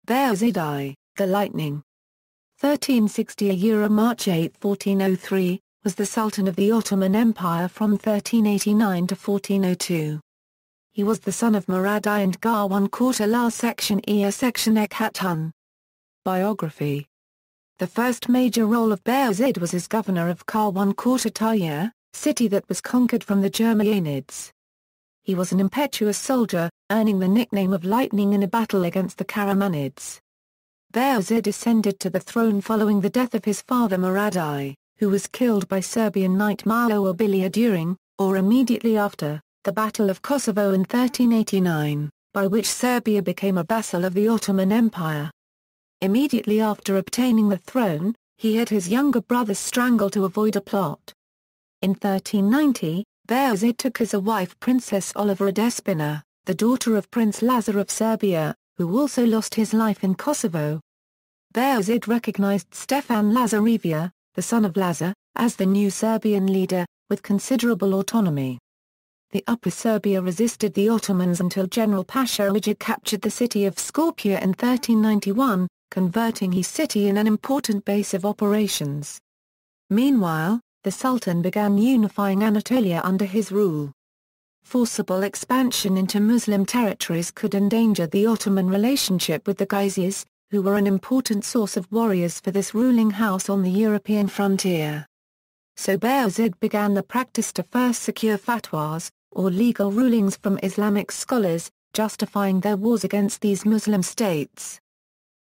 Bayezid I, the Lightning. 1360 March 8, 1403, was the Sultan of the Ottoman Empire from 1389 to 1402. He was the son of Murad I and Gülçiçek La section Ea section Ek Hatun. Biography. The first major role of Bayezid was as governor of Gülçiçek, city that was conquered from the Germanids. He was an impetuous soldier, earning the nickname of Lightning in a battle against the Karamanids. Bayezid ascended to the throne following the death of his father Murad I, who was killed by Serbian knight Malo Abilia during, or immediately after, the Battle of Kosovo in 1389, by which Serbia became a vassal of the Ottoman Empire. Immediately after obtaining the throne, he had his younger brother strangled to avoid a plot. In 1390, Bayezid took as a wife Princess Olivera Despina, the daughter of Prince Lazar of Serbia, who also lost his life in Kosovo. Bayezid recognized Stefan Lazarevia, the son of Lazar, as the new Serbian leader, with considerable autonomy. The Upper Serbia resisted the Ottomans until General Pasha Ujig captured the city of Skopje in 1391, converting his city in an important base of operations. Meanwhile, the Sultan began unifying Anatolia under his rule. Forcible expansion into Muslim territories could endanger the Ottoman relationship with the Ghazies, who were an important source of warriors for this ruling house on the European frontier. So Bayezid began the practice to first secure fatwas, or legal rulings from Islamic scholars, justifying their wars against these Muslim states.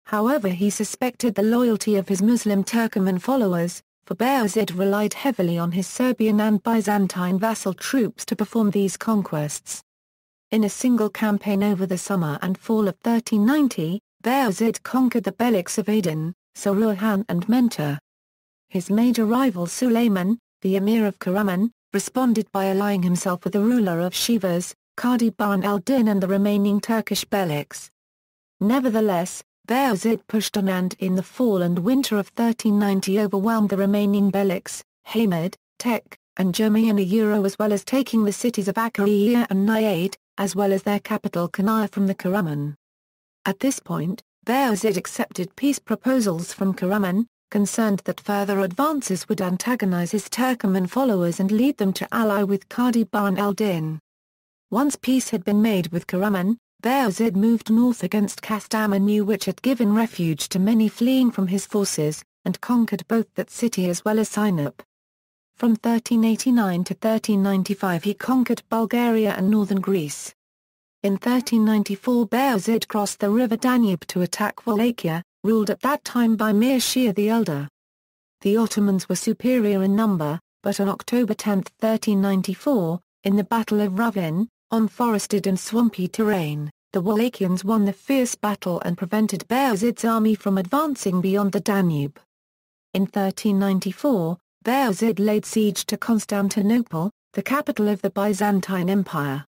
However, he suspected the loyalty of his Muslim Turkoman followers, for Bayezid relied heavily on his Serbian and Byzantine vassal troops to perform these conquests. In a single campaign over the summer and fall of 1390, Bayezid conquered the Beyliks of Aydin, Saruhan and Mentor. His major rival Suleiman, the emir of Karaman, responded by allying himself with the ruler of Sivas, Qadi Burhan al-Din and the remaining Turkish Beyliks. Nevertheless, Bayezid pushed on and in the fall and winter of 1390 overwhelmed the remaining Beyliks, Hamid, Tek, and Jermiyan as well as taking the cities of Akkariya and Nayade, as well as their capital Kanaya from the Karaman. At this point, Bayezid accepted peace proposals from Karaman, concerned that further advances would antagonize his Turkoman followers and lead them to ally with Qadi Burhan al-Din. Once peace had been made with Karaman, Bayezid moved north against Kastamonu, which had given refuge to many fleeing from his forces, and conquered both that city as well as Sinop. From 1389 to 1395 he conquered Bulgaria and northern Greece. In 1394 Bayezid crossed the river Danube to attack Wallachia, ruled at that time by Mir Shah the Elder. The Ottomans were superior in number, but on October 10, 1394, in the Battle of Ravin, on forested and swampy terrain, the Wallachians won the fierce battle and prevented Bayezid's army from advancing beyond the Danube. In 1394, Bayezid laid siege to Constantinople, the capital of the Byzantine Empire.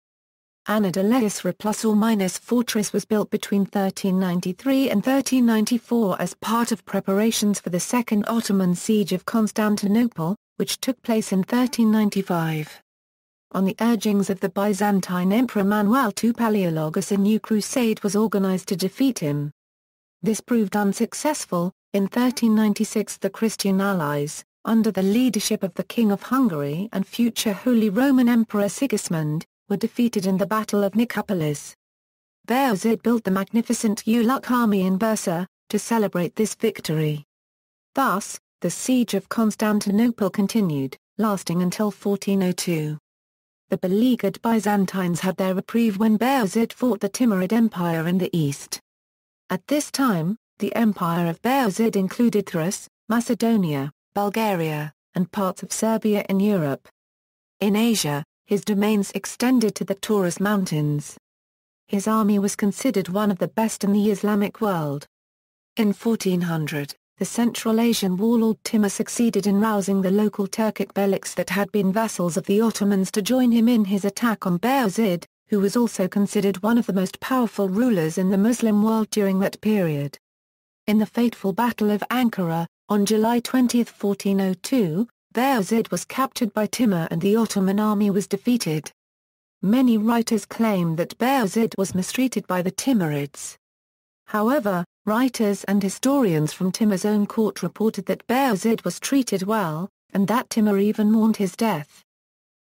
An ± fortress was built between 1393 and 1394 as part of preparations for the Second Ottoman Siege of Constantinople, which took place in 1395. On the urgings of the Byzantine Emperor Manuel II Palaeologus, a new crusade was organized to defeat him. This proved unsuccessful. In 1396 the Christian allies, under the leadership of the King of Hungary and future Holy Roman Emperor Sigismund, were defeated in the Battle of Nicopolis. Bayezid built the magnificent Uluk army in Bursa, to celebrate this victory. Thus, the siege of Constantinople continued, lasting until 1402. The beleaguered Byzantines had their reprieve when Bayezid fought the Timurid Empire in the east. At this time, the empire of Bayezid included Thrace, Macedonia, Bulgaria, and parts of Serbia in Europe. In Asia, his domains extended to the Taurus Mountains. His army was considered one of the best in the Islamic world. In 1400, the Central Asian warlord Timur succeeded in rousing the local Turkic Beyliks that had been vassals of the Ottomans to join him in his attack on Bayezid, who was also considered one of the most powerful rulers in the Muslim world during that period. In the fateful Battle of Ankara, on July 20, 1402, Bayezid was captured by Timur and the Ottoman army was defeated. Many writers claim that Bayezid was mistreated by the Timurids. However, writers and historians from Timur's own court reported that Bayezid was treated well, and that Timur even mourned his death.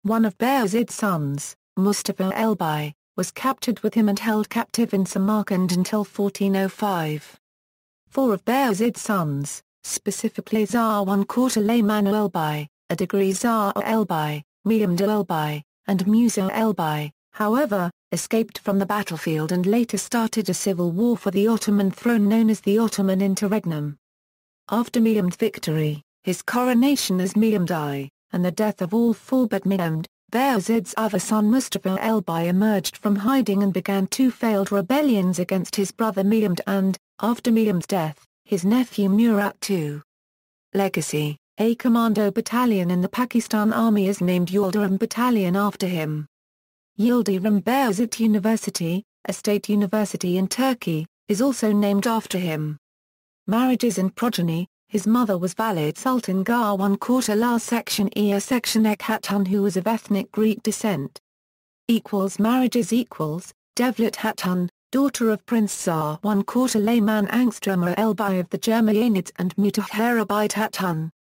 One of Bayezid's sons, Mustafa Elbay, was captured with him and held captive in Samarkand until 1405. Four of Bayezid's sons, specifically Tsar I Kurtuleyman Elbay, a degree Tsar Elbay, Mehmed Elbay, and Musa Elbay, however, escaped from the battlefield and later started a civil war for the Ottoman throne known as the Ottoman Interregnum. After Mehmed's victory, his coronation as Mehmed I, and the death of all four but Mehmed, Bayezid's other son Mustafa Elbay emerged from hiding and began two failed rebellions against his brother Mehmed and, after Mehmed's death, his nephew Murad II. Legacy: a commando battalion in the Pakistan Army is named Yildirim Battalion after him. Yildirim Bayezid University, a state university in Turkey, is also named after him. Marriages and progeny: his mother was Valid Sultan Garwan Kurtullah Section Ea Section Ek Hatun, who was of ethnic Greek descent. Marriages: Devlet Hatun, daughter of Prince Tsar I Kurtuleyman Angstremer Elbay of the Germanids, and Mutahharabide Hatun.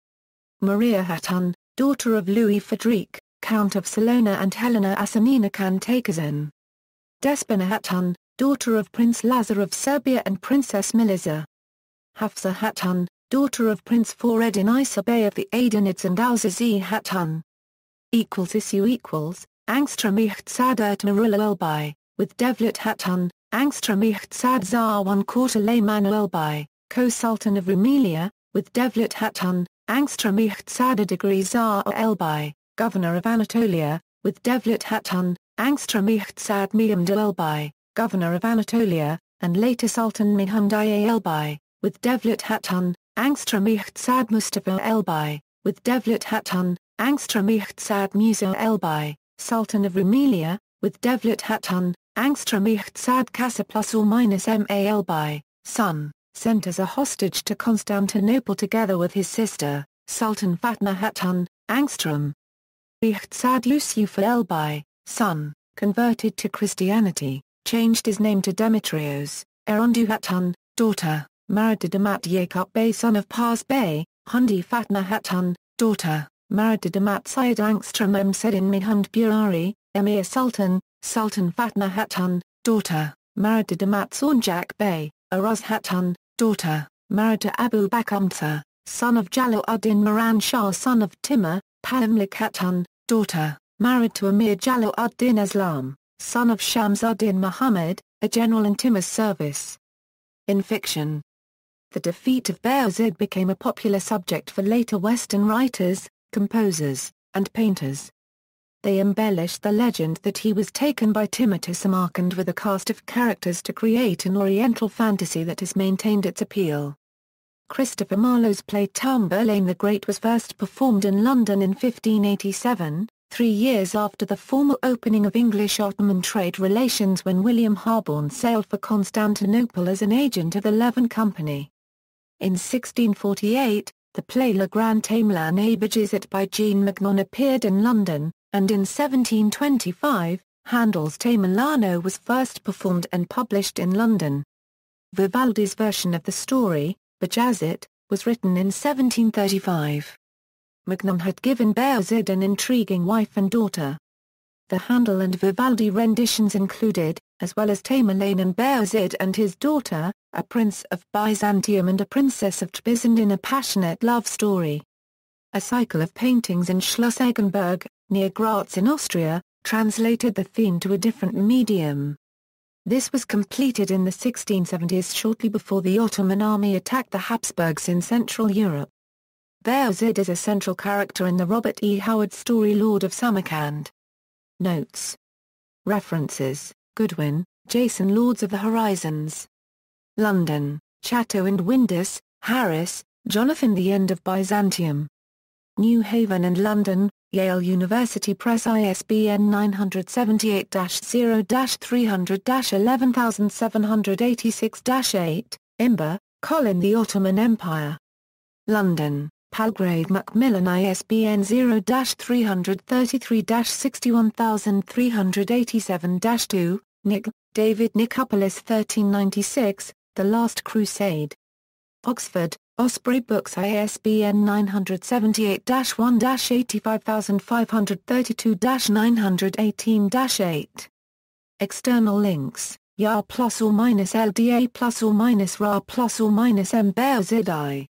Maria Hatun, daughter of Louis Frederick, Count of Salona, and Helena Asanina Kantakazan. Despina Hatun, daughter of Prince Lazar of Serbia and Princess Miliza. Hafsa Hatun, daughter of Prince Fahreddin Isa Bey of the Aydenids, and Alzazi Hatun. Angstrom Iqtisad Marullah Elbay, with Devlet Hatun, Angstrom Iqtisad Tsar I Kurtuleyman Elbay, co-Sultan of Rumelia, with Devlet Hatun, Angstrom Iqtisad a degree Tsar Elbay, governor of Anatolia, with Devlet Hatun, Angstrom Iqtisad Mehmed Elbay, governor of Anatolia, and later Sultan Mehmed I Elbay, with Devlet Hatun, Angstrom Iqtisad Mustafa Elbay, with Devlet Hatun, Angstrom Iqtisad Musa Elbay, Sultan of Rumelia, with Devlet Hatun, Angstrom Iqtisad Kasa ± Ma Elbay, son, sent as a hostage to Constantinople together with his sister, Sultan Fatma Hatun, Angstrom Iqtisad Lucifer Elbay, son, converted to Christianity, changed his name to Demetrios, Erondu Hatun, daughter, married to Damat Yakup Bey, son of Pars Bey, Hundi Fatma Hatun, daughter, married to Damat Syed Angstrom Sedin Mehmed Burari, Emir Sultan, Sultan Fatma Hatun, daughter, married to Damat Saunjak Bey, Araz Hatun, daughter, married to Abu Bakr, son of Jalal-ud-Din Miran Shah, son of Timur, Palamlik Hatun, daughter, married to Emir Jalal-ud-Din Islam, son of Shams-ud-Din Muhammad, a general in Timur's service. In fiction, the defeat of Bayezid became a popular subject for later Western writers, composers, and painters. They embellished the legend that he was taken by Timur to Samarkand with a cast of characters to create an Oriental fantasy that has maintained its appeal. Christopher Marlowe's play Tamburlaine the Great was first performed in London in 1587, 3 years after the formal opening of English-Ottoman trade relations, when William Harborne sailed for Constantinople as an agent of the Levant Company. In 1648, the play Le Grand Tamerlan et Bayezid by Jean Magnan appeared in London, and in 1725, Handel's Tamerlano was first performed and published in London. Vivaldi's version of the story, Bayezid, was written in 1735. Magnan had given Bayezid an intriguing wife and daughter. The Handel and Vivaldi renditions included, as well as Tamerlane and Bayezid and his daughter, a prince of Byzantium and a princess of Trebizond in a passionate love story. A cycle of paintings in Schloss Eggenberg, near Graz in Austria, translated the theme to a different medium. This was completed in the 1670s, shortly before the Ottoman army attacked the Habsburgs in Central Europe. Bayezid is a central character in the Robert E. Howard story Lord of Samarkand. Notes. References: Goodwin, Jason, Lords of the Horizons. London, Chatto and Windus, Harris, Jonathan. The End of Byzantium. New Haven and London, Yale University Press. ISBN 978-0-300-11786-8, Imber, Colin. The Ottoman Empire. London, Palgrave Macmillan. ISBN 0-333-61387-2, Nick, David. Nicopolis 1396, The Last Crusade. Oxford, Osprey Books ISBN 978-1-85532-918-8. External links, YA +or -LDA +or -RA +or -M Bayezid I.